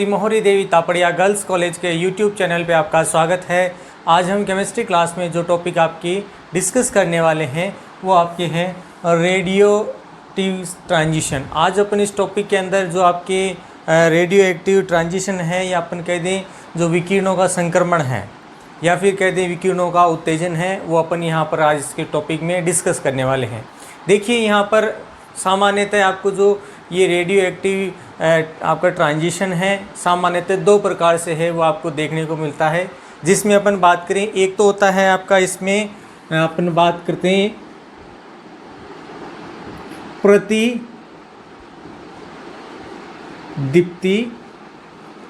मोहरी देवी Tapadia girls college के YouTube channel पे आपका स्वागत है। आज हम केमिस्ट्री क्लास में जो टॉपिक आपकी डिस्कस करने वाले हैं वो आपके हैं रेडियो एक्टिव ट्रांजिशन। आज अपन इस टॉपिक के अंदर जो आपके रेडियो एक्टिव ट्रांजिशन है या अपन कह दें जो विकिरणों का संक्रमण है या फिर कह दें विकिरणों का उत्तेजन है वो अपन यहाँ पर आज इसके टॉपिक में डिस्कस करने वाले हैं। देखिए यहाँ पर सामान्यतः आपको जो ये रेडियो एक्टिव आपका ट्रांजिशन है सामान्यतः दो प्रकार से है वो आपको देखने को मिलता है। जिसमें अपन बात करें एक तो होता है आपका इसमें अपन बात करते हैं प्रतिदीप्ति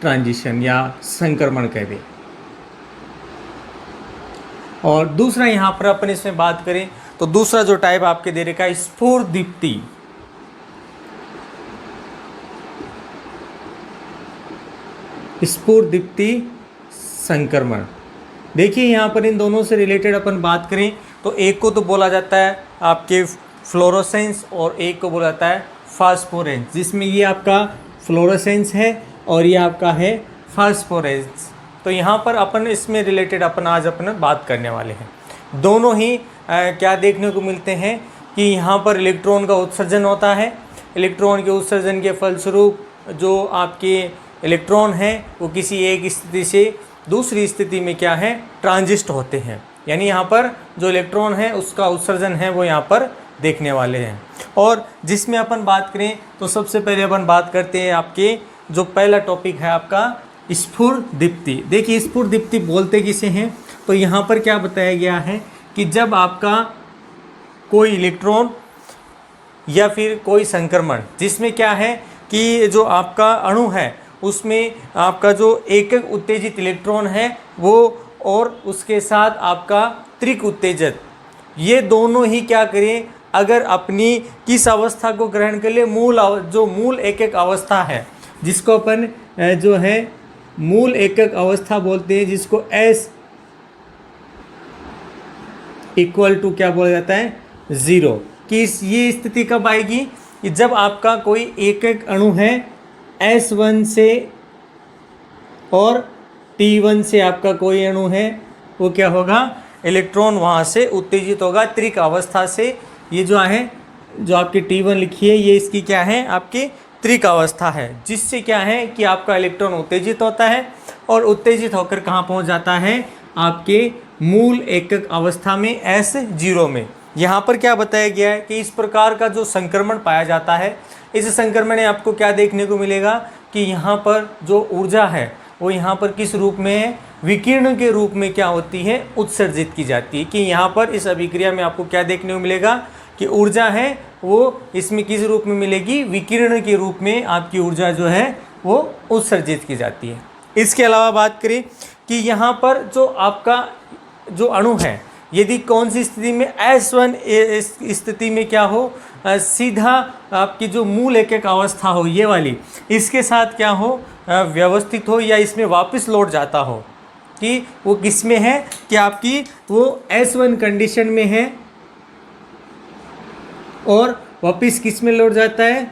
ट्रांजिशन या संक्रमण कह दें, और दूसरा यहाँ पर अपन इसमें बात करें तो दूसरा जो टाइप आपके दे रखा है स्फुरदीप्ति। स्फुरदीप्ति संक्रमण। देखिए यहाँ पर इन दोनों से रिलेटेड अपन बात करें तो एक को तो बोला जाता है आपके फ्लोरोसेंस और एक को बोला जाता है फास्फोरेंस, जिसमें ये आपका फ्लोरोसेंस है और ये आपका है फास्फोरेंस। तो यहाँ पर अपन इसमें रिलेटेड अपन आज अपन बात करने वाले हैं। दोनों ही क्या देखने को मिलते हैं कि यहाँ पर इलेक्ट्रॉन का उत्सर्जन होता है। इलेक्ट्रॉन के उत्सर्जन के फलस्वरूप जो आपके इलेक्ट्रॉन हैं वो किसी एक स्थिति से दूसरी स्थिति में क्या है ट्रांजिस्ट होते हैं, यानी यहाँ पर जो इलेक्ट्रॉन है उसका उत्सर्जन है वो यहाँ पर देखने वाले हैं। और जिसमें अपन बात करें तो सबसे पहले अपन बात करते हैं आपके जो पहला टॉपिक है आपका स्फुरदीप्ति। देखिए स्फुरदीप्ति बोलते किसे हैं तो यहाँ पर क्या बताया गया है कि जब आपका कोई इलेक्ट्रॉन या फिर कोई संक्रमण जिसमें क्या है कि जो आपका अणु है उसमें आपका जो एक उत्तेजित इलेक्ट्रॉन है वो और उसके साथ आपका त्रिक उत्तेजक, ये दोनों ही क्या करें अगर अपनी किस अवस्था को ग्रहण कर ले मूल एकक अवस्था है जिसको अपन जो है मूल एकक अवस्था बोलते हैं, जिसको S इक्वल टू क्या बोला जाता है 0 कि ये स्थिति कब आएगी कि जब आपका कोई एकक अणु है S1 से और T1 से आपका कोई अणु है वो क्या होगा इलेक्ट्रॉन वहाँ से उत्तेजित होगा त्रिक अवस्था से। ये जो है जो आपकी T1 लिखी है ये इसकी क्या है आपकी त्रिक अवस्था है, जिससे क्या है कि आपका इलेक्ट्रॉन उत्तेजित होता है और उत्तेजित होकर कहाँ पहुँच जाता है आपके मूल एकक अवस्था में S0 में। यहाँ पर क्या बताया गया है कि इस प्रकार का जो संक्रमण पाया जाता है इस संक्रमण में आपको क्या देखने को मिलेगा कि यहाँ पर जो ऊर्जा है वो यहाँ पर किस रूप में है विकिरण के रूप में क्या होती है उत्सर्जित की जाती है। कि यहाँ पर इस अभिक्रिया में आपको क्या देखने को मिलेगा कि ऊर्जा है वो इसमें किस रूप में मिलेगी विकिरण के रूप में आपकी ऊर्जा जो है वो उत्सर्जित की जाती है। इसके अलावा बात करें कि यहाँ पर जो आपका जो अणु है यदि कौन सी स्थिति में S1 स्थिति में क्या हो सीधा आपकी जो मूल एकक अवस्था हो ये वाली इसके साथ क्या हो व्यवस्थित हो या इसमें वापस लौट जाता हो कि वो किस में है कि आपकी वो S1 कंडीशन में है और वापस किस में लौट जाता है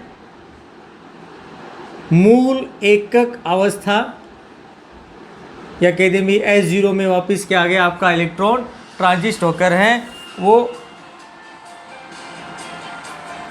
मूल एकक अवस्था या कह दें भी S0 में वापस क्या आ गया आपका इलेक्ट्रॉन ट्रांजिस्ट होकर है वो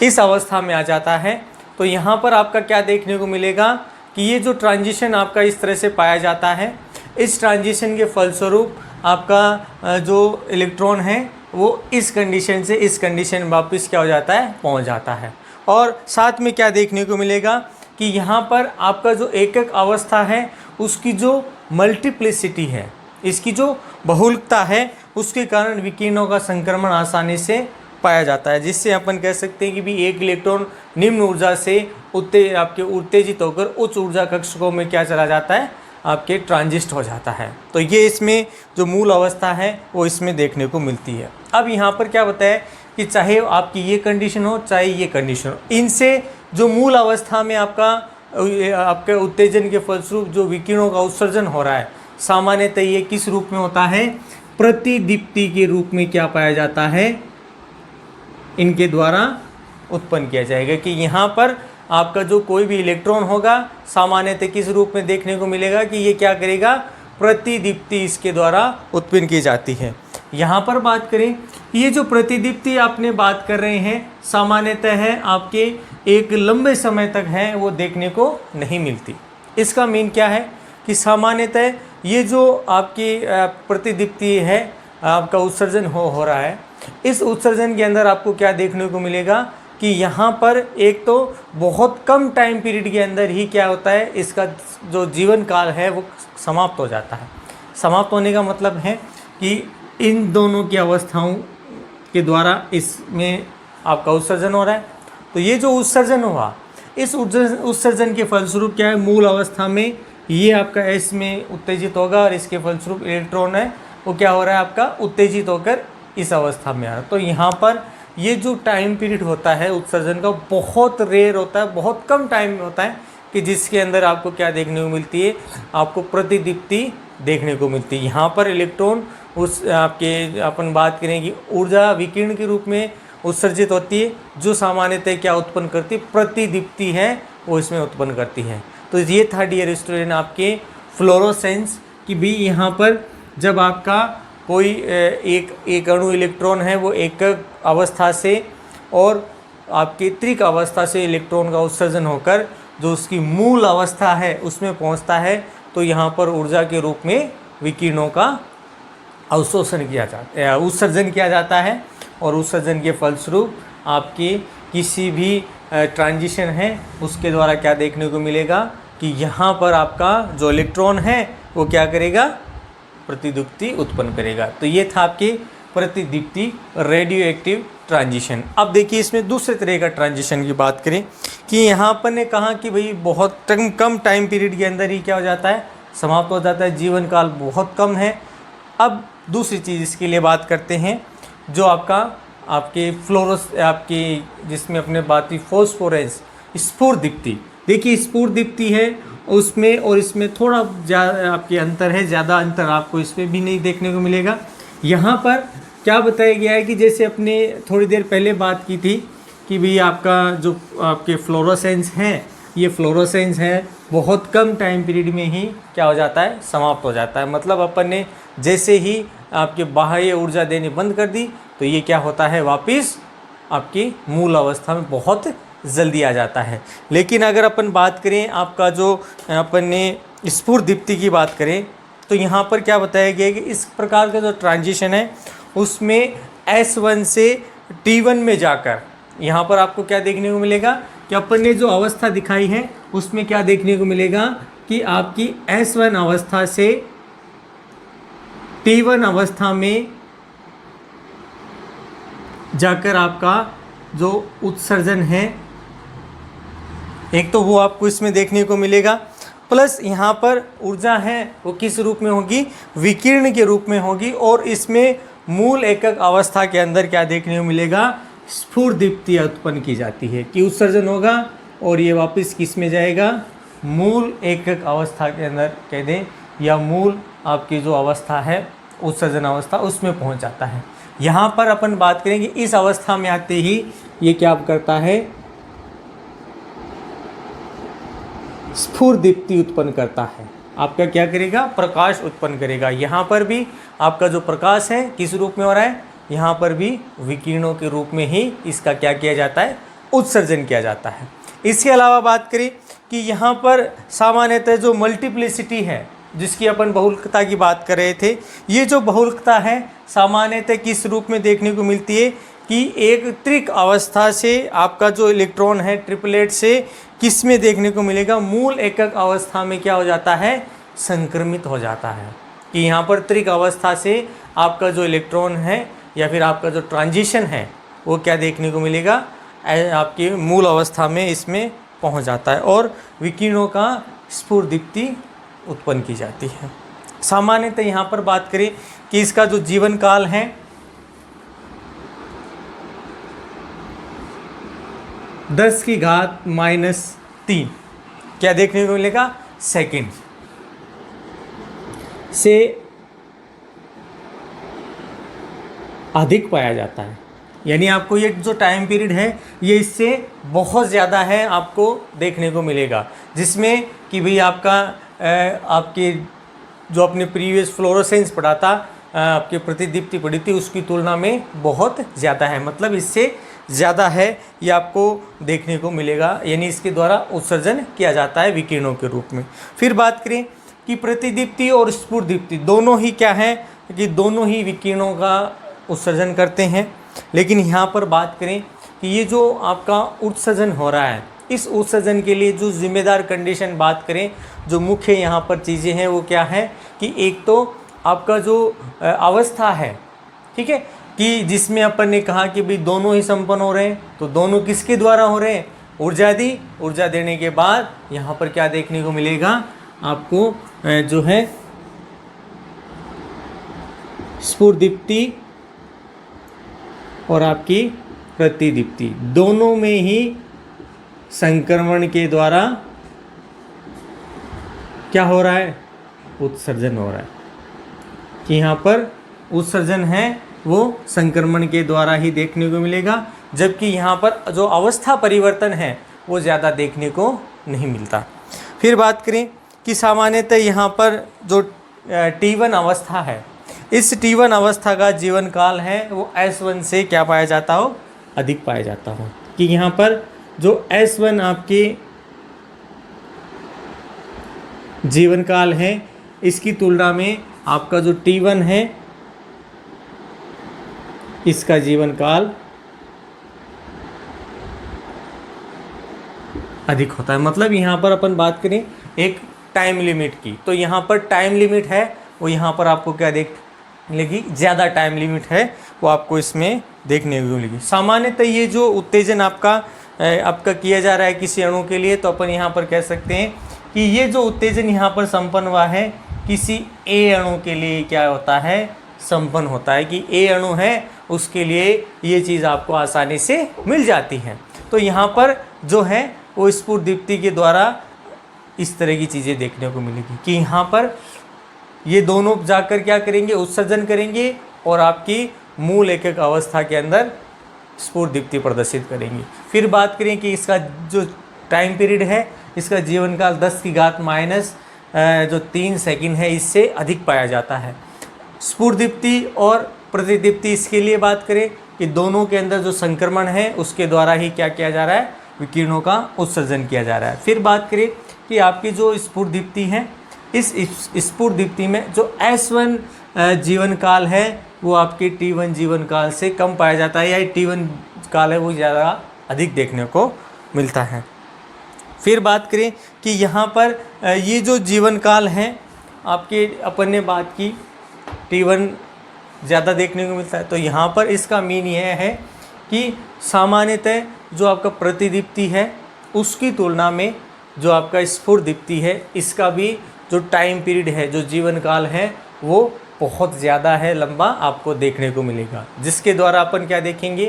इस अवस्था में आ जाता है। तो यहाँ पर आपका क्या देखने को मिलेगा कि ये जो ट्रांजिशन आपका इस तरह से पाया जाता है इस ट्रांजिशन के फलस्वरूप आपका जो इलेक्ट्रॉन है वो इस कंडीशन से इस कंडीशन में वापस क्या हो जाता है पहुँच जाता है। और साथ में क्या देखने को मिलेगा कि यहाँ पर आपका जो एकक अवस्था है उसकी जो मल्टीप्लिसिटी है इसकी जो बहुलकता है उसके कारण विकिरणों का संक्रमण आसानी से पाया जाता है, जिससे अपन कह सकते हैं कि भी एक इलेक्ट्रॉन निम्न ऊर्जा से आपके उत्तेजित होकर उच्च ऊर्जा कक्षकों में क्या चला जाता है आपके ट्रांजिस्ट हो जाता है। तो ये इसमें जो मूल अवस्था है वो इसमें देखने को मिलती है। अब यहाँ पर क्या बताया कि चाहे आपकी ये कंडीशन हो चाहे ये कंडीशन हो, इनसे जो मूल अवस्था में आपके उत्तेजन के फलस्वरूप जो विकिरणों का उत्सर्जन हो रहा है सामान्यतः ये किस रूप में होता है प्रतिदीप्ति के रूप में क्या पाया जाता है इनके द्वारा उत्पन्न किया जाएगा। कि यहाँ पर आपका जो कोई भी इलेक्ट्रॉन होगा सामान्यतः किस रूप में देखने को मिलेगा कि ये क्या करेगा, प्रतिदीप्ति इसके द्वारा उत्पन्न की जाती है। यहाँ पर बात करें, ये जो प्रतिदीप्ति आपने बात कर रहे हैं सामान्यतः है आपके एक लंबे समय तक है वो देखने को नहीं मिलती। इसका मीन क्या है कि सामान्यतः ये जो आपकी प्रतिदीप्ति है आपका उत्सर्जन हो रहा है, इस उत्सर्जन के अंदर आपको क्या देखने को मिलेगा कि यहाँ पर एक तो बहुत कम टाइम पीरियड के अंदर ही क्या होता है, इसका जो जीवन काल है वो समाप्त हो जाता है। समाप्त होने का मतलब है कि इन दोनों की अवस्थाओं के द्वारा इसमें आपका उत्सर्जन हो रहा है। तो ये जो उत्सर्जन हुआ, इस उत्सर्जन के फलस्वरूप क्या है, मूल अवस्था में ये आपका एस में उत्तेजित होगा और इसके फलस्वरूप इलेक्ट्रॉन है वो क्या हो रहा है आपका उत्तेजित होकर इस अवस्था में आ रहा है। तो यहाँ पर ये जो टाइम पीरियड होता है उत्सर्जन का बहुत रेयर होता है, बहुत कम टाइम होता है कि जिसके अंदर आपको क्या देखने को मिलती है, आपको प्रतिदीप्ति देखने को मिलती है। यहाँ पर इलेक्ट्रॉन उस आपके अपन बात करें कि ऊर्जा विकिरण के रूप में उत्सर्जित होती है, जो सामान्यतः क्या उत्पन्न करती है, प्रतिदीप्ति है वो इसमें उत्पन्न करती है। तो ये था डियर स्टूडेंट आपके फ्लोरोसेंस कि भी यहाँ पर जब आपका कोई एक अणु इलेक्ट्रॉन है वो एक अवस्था से और आपकी त्रिक अवस्था से इलेक्ट्रॉन का उत्सर्जन होकर जो उसकी मूल अवस्था है उसमें पहुंचता है, तो यहाँ पर ऊर्जा के रूप में विकिरणों का अवशोषण किया जाता है, उत्सर्जन किया जाता है। और उत्सर्जन के फलस्वरूप आपके किसी भी ट्रांजिशन है उसके द्वारा क्या देखने को मिलेगा कि यहाँ पर आपका जो इलेक्ट्रॉन है वो क्या करेगा, प्रतिदीप्ति उत्पन्न करेगा। तो ये था आपके प्रतिदीप्ति रेडियो एक्टिव ट्रांजिशन। अब देखिए इसमें दूसरे तरह का ट्रांजिशन की बात करें कि यहाँ पर ने कहा कि भाई बहुत कम टाइम पीरियड के अंदर ही क्या हो जाता है, समाप्त हो जाता है, जीवन काल बहुत कम है। अब दूसरी चीज़ इसके लिए बात करते हैं जो आपके आपकी जिसमें अपने बात की फॉस्फोरेंस स्फुरदीप्ति। देखिए स्फुरदीप्ति है उसमें और इसमें थोड़ा ज़्यादा आपके अंतर है, ज़्यादा अंतर आपको इसमें भी नहीं देखने को मिलेगा। यहाँ पर क्या बताया गया है कि जैसे अपने थोड़ी देर पहले बात की थी कि भाई आपका जो आपके फ्लोरोसेंस हैं, ये फ्लोरोसेंस है बहुत कम टाइम पीरियड में ही क्या हो जाता है, समाप्त हो जाता है। मतलब अपन ने जैसे ही आपके बाह्य ऊर्जा देनी बंद कर दी तो ये क्या होता है, वापस आपकी मूल अवस्था में बहुत जल्दी आ जाता है। लेकिन अगर अपन बात करें आपका जो अपन ने स्फुरदीप्ति की बात करें तो यहाँ पर क्या बताया गया है कि इस प्रकार का जो ट्रांजिशन है उसमें S1 से T1 में जाकर यहाँ पर आपको क्या देखने को मिलेगा कि अपन ने जो अवस्था दिखाई है उसमें क्या देखने को मिलेगा कि आपकी S1 अवस्था से T1 अवस्था में जाकर आपका जो उत्सर्जन है एक तो वो आपको इसमें देखने को मिलेगा, प्लस यहाँ पर ऊर्जा है वो किस रूप में होगी, विकिरण के रूप में होगी। और इसमें मूल एकक अवस्था के अंदर क्या देखने को मिलेगा, स्फुरदीप्ति उत्पन्न की जाती है कि उत्सर्जन होगा और ये वापस किस में जाएगा, मूल एकक अवस्था के अंदर कह दें या मूल आपकी जो अवस्था है उत्सर्जन अवस्था उसमें पहुंच जाता है। यहाँ पर अपन बात करेंगे इस अवस्था में आते ही ये क्या करता है, स्फुरदीप्ति उत्पन्न करता है। आपका क्या करेगा, प्रकाश उत्पन्न करेगा। यहाँ पर भी आपका जो प्रकाश है किस रूप में हो रहा है, यहाँ पर भी विकिरणों के रूप में ही इसका क्या किया जाता है, उत्सर्जन किया जाता है। इसके अलावा बात करें कि यहाँ पर सामान्यतः जो मल्टीप्लिसिटी है जिसकी अपन बहुलकता की बात कर रहे थे, ये जो बहुलकता है सामान्यतः किस रूप में देखने को मिलती है कि एक त्रिक अवस्था से आपका जो इलेक्ट्रॉन है ट्रिपलेट से किस में देखने को मिलेगा, मूल एकक अवस्था में क्या हो जाता है, संक्रमित हो जाता है। कि यहाँ पर त्रिक अवस्था से आपका जो इलेक्ट्रॉन है या फिर आपका जो ट्रांजिशन है वो क्या देखने को मिलेगा, आपकी मूल अवस्था में इसमें पहुँच जाता है और विकिरणों का स्फुरदीप्ति उत्पन्न की जाती है। सामान्यतः यहाँ पर बात करें कि इसका जो जीवन काल है 10⁻³ क्या देखने को मिलेगा, सेकंड से अधिक पाया जाता है। यानी आपको ये जो टाइम पीरियड है ये इससे बहुत ज़्यादा है आपको देखने को मिलेगा, जिसमें कि भाई आपका आपके जो अपने प्रीवियस फ्लोरोसेंस पढ़ा था, आपकी प्रतिदीप्ति पढ़ी थी, उसकी तुलना में बहुत ज़्यादा है, मतलब इससे ज़्यादा है ये आपको देखने को मिलेगा, यानी इसके द्वारा उत्सर्जन किया जाता है विकिरणों के रूप में। फिर बात करें कि प्रतिदीप्ति और स्फुरदीप्ति दोनों ही क्या है कि दोनों ही विकिरणों का उत्सर्जन करते हैं, लेकिन यहाँ पर बात करें कि ये जो आपका उत्सर्जन हो रहा है, इस उत्सर्जन के लिए जो जिम्मेदार कंडीशन बात करें, जो मुख्य यहाँ पर चीज़ें हैं वो क्या है कि एक तो आपका जो अवस्था है, ठीक है, कि जिसमें अपन ने कहा कि भाई दोनों ही संपन्न हो रहे हैं, तो दोनों किसके द्वारा हो रहे हैं, ऊर्जा दी, ऊर्जा देने के बाद यहाँ पर क्या देखने को मिलेगा आपको जो है स्फुरदीप्ति और आपकी प्रतिदीप्ति, दोनों में ही संक्रमण के द्वारा क्या हो रहा है, उत्सर्जन हो रहा है, कि यहाँ पर उत्सर्जन है वो संक्रमण के द्वारा ही देखने को मिलेगा, जबकि यहाँ पर जो अवस्था परिवर्तन है वो ज़्यादा देखने को नहीं मिलता। फिर बात करें कि सामान्यतः यहाँ पर जो T1 अवस्था है, इस T1 अवस्था का जीवन काल है वो S1 से क्या पाया जाता हो, अधिक पाया जाता हो, कि यहाँ पर जो S1 आपके जीवन काल है इसकी तुलना में आपका जो T1 है इसका जीवन काल अधिक होता है। मतलब यहाँ पर अपन बात करें एक टाइम लिमिट की, तो यहाँ पर टाइम लिमिट है वो यहाँ पर आपको क्या देख मिलेगी, ज़्यादा टाइम लिमिट है वो आपको इसमें देखने को मिलेगी। सामान्यतः ये जो उत्तेजन आपका किया जा रहा है किसी अणु के लिए, तो अपन यहाँ पर कह सकते हैं कि ये जो उत्तेजन यहाँ पर संपन्न हुआ है किसी ए अणु के लिए क्या होता है, संपन्न होता है, कि ए अणु है उसके लिए ये चीज़ आपको आसानी से मिल जाती है। तो यहाँ पर जो है वो स्फुरदीप्ति के द्वारा इस तरह की चीज़ें देखने को मिलेगी, कि यहाँ पर ये दोनों जाकर क्या करेंगे, उत्सर्जन करेंगे और आपकी मूल एकक अवस्था के अंदर स्फुरदीप्ति प्रदर्शित करेंगी। फिर बात करें कि इसका जो टाइम पीरियड है, इसका जीवन काल 10⁻³ सेकंड है, इससे अधिक पाया जाता है। स्फुरदीप्ति और प्रतिदीप्ति इसके लिए बात करें कि दोनों के अंदर जो संक्रमण है उसके द्वारा ही क्या किया जा रहा है, विकिरणों का उत्सर्जन किया जा रहा है। फिर बात करें कि आपकी जो स्फुरदीप्ति है, इस स्फुरदीप्ति में जो S1 जीवन काल है वो आपके T1 जीवन काल से कम पाया जाता है, या T1 काल है वो ज़्यादा अधिक देखने को मिलता है। फिर बात करें कि यहाँ पर ये जो जीवन काल है आपके, अपन ने बात की T1 ज़्यादा देखने को मिलता है, तो यहाँ पर इसका मीन यह है कि सामान्यतः जो आपका प्रतिदीप्ति है उसकी तुलना में जो आपका स्फुरदीप्ति है इसका भी जो टाइम पीरियड है, जो जीवन काल है वो बहुत ज़्यादा है, लंबा आपको देखने को मिलेगा, जिसके द्वारा अपन क्या देखेंगे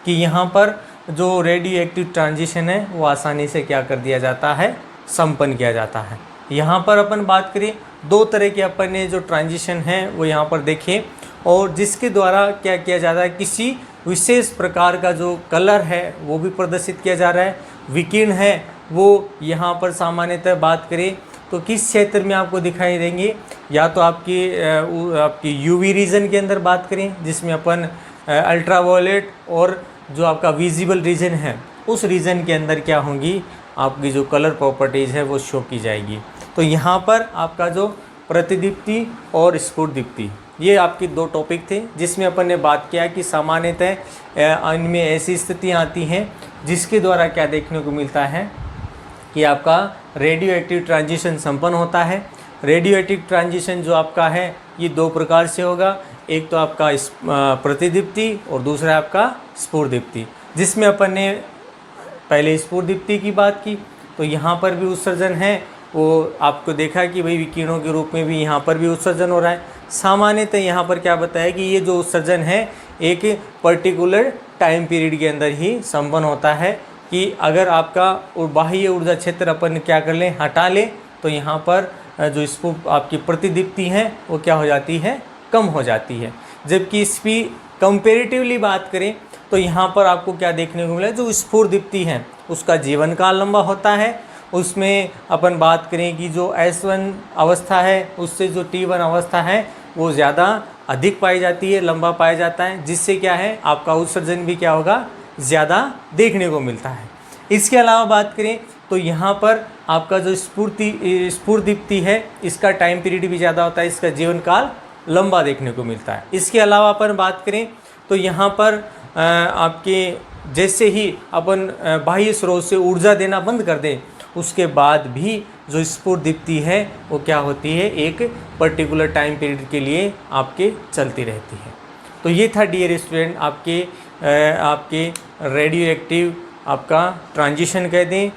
कि यहाँ पर जो रेडियो एक्टिव ट्रांजिशन है वो आसानी से क्या कर दिया जाता है, संपन्न किया जाता है। यहाँ पर अपन बात करें दो तरह के अपन ने जो ट्रांजिशन है वो यहाँ पर देखें, और जिसके द्वारा क्या किया जाता है, किसी विशेष प्रकार का जो कलर है वो भी प्रदर्शित किया जा रहा है। विकिरण है वो यहाँ पर सामान्यतः बात करें तो किस क्षेत्र में आपको दिखाई देंगे, या तो आपकी यूवी रीजन के अंदर बात करें जिसमें अपन अल्ट्रावायलेट, और जो आपका विजिबल रीजन है उस रीजन के अंदर क्या होंगी, आपकी जो कलर प्रॉपर्टीज़ है वो शो की जाएगी। तो यहाँ पर आपका जो प्रतिदीप्ति और स्फुरदीप्ति ये आपके दो टॉपिक थे, जिसमें अपन ने बात किया कि सामान्यतः इनमें ऐसी स्थितियाँ आती हैं जिसके द्वारा क्या देखने को मिलता है कि आपका रेडियो एक्टिव ट्रांजिशन संपन्न होता है। रेडियो एक्टिव ट्रांजिशन जो आपका है ये दो प्रकार से होगा, एक तो आपका प्रतिदीप्ति और दूसरा आपका स्फुरदीप्ति, जिसमें अपन ने पहले स्फुरदीप्ति की बात की, तो यहाँ पर भी उत्सर्जन है वो आपको देखा कि भाई विकिरणों के रूप में भी यहाँ पर भी उत्सर्जन हो रहा है। सामान्यतः यहाँ पर क्या बताया कि ये जो उत्सर्जन है एक पर्टिकुलर टाइम पीरियड के अंदर ही संपन्न होता है, कि अगर आपका बाह्य ऊर्जा क्षेत्र अपन क्या कर लें, हटा लें, तो यहाँ पर जो आपकी प्रतिदीप्ति है वो क्या हो जाती है, कम हो जाती है। जबकि कंपेरेटिवली बात करें तो यहाँ पर आपको क्या देखने को मिला, जो स्फुरदीप्ति है उसका जीवन काल लंबा होता है। उसमें अपन बात करें कि जो S1 अवस्था है उससे जो T1 अवस्था है वो ज़्यादा अधिक पाई जाती है, लंबा पाया जाता है, जिससे क्या है आपका उत्सर्जन भी क्या होगा, ज़्यादा देखने को मिलता है। इसके अलावा बात करें तो यहाँ पर आपका जो स्फुरदीप्ति है इसका टाइम पीरियड भी ज़्यादा होता है, इसका जीवन काल लंबा देखने को मिलता है। इसके अलावा अपन बात करें तो यहाँ पर आपके जैसे ही अपन बाह्य स्रोत से ऊर्जा देना बंद कर दें उसके बाद भी जो स्फुरदीप्ति है वो क्या होती है, एक पर्टिकुलर टाइम पीरियड के लिए आपके चलती रहती है। तो ये था डियर स्टूडेंट आपके रेडियो एक्टिव आपका ट्रांजिशन कह दें,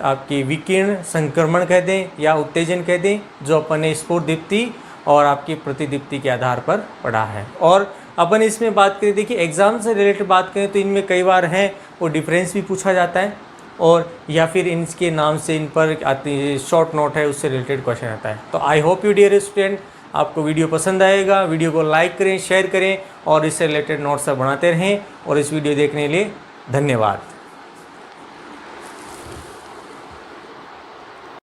आपकी विकिरण संक्रमण कह दें या उत्तेजन कह दें, जो अपन ने स्फुरदीप्ति और आपकी प्रतिदीप्ति के आधार पर पढ़ा है। और अपन इसमें बात करें, देखिए एग्ज़ाम से रिलेटेड बात करें तो इनमें कई बार है वो डिफरेंस भी पूछा जाता है, और या फिर इनके नाम से इन पर आती शॉर्ट नोट है उससे रिलेटेड क्वेश्चन आता है। तो I hope you dear student आपको वीडियो पसंद आएगा। वीडियो को लाइक करें, शेयर करें और इससे रिलेटेड नोट्स सब बनाते रहें। और इस वीडियो देखने के लिए धन्यवाद।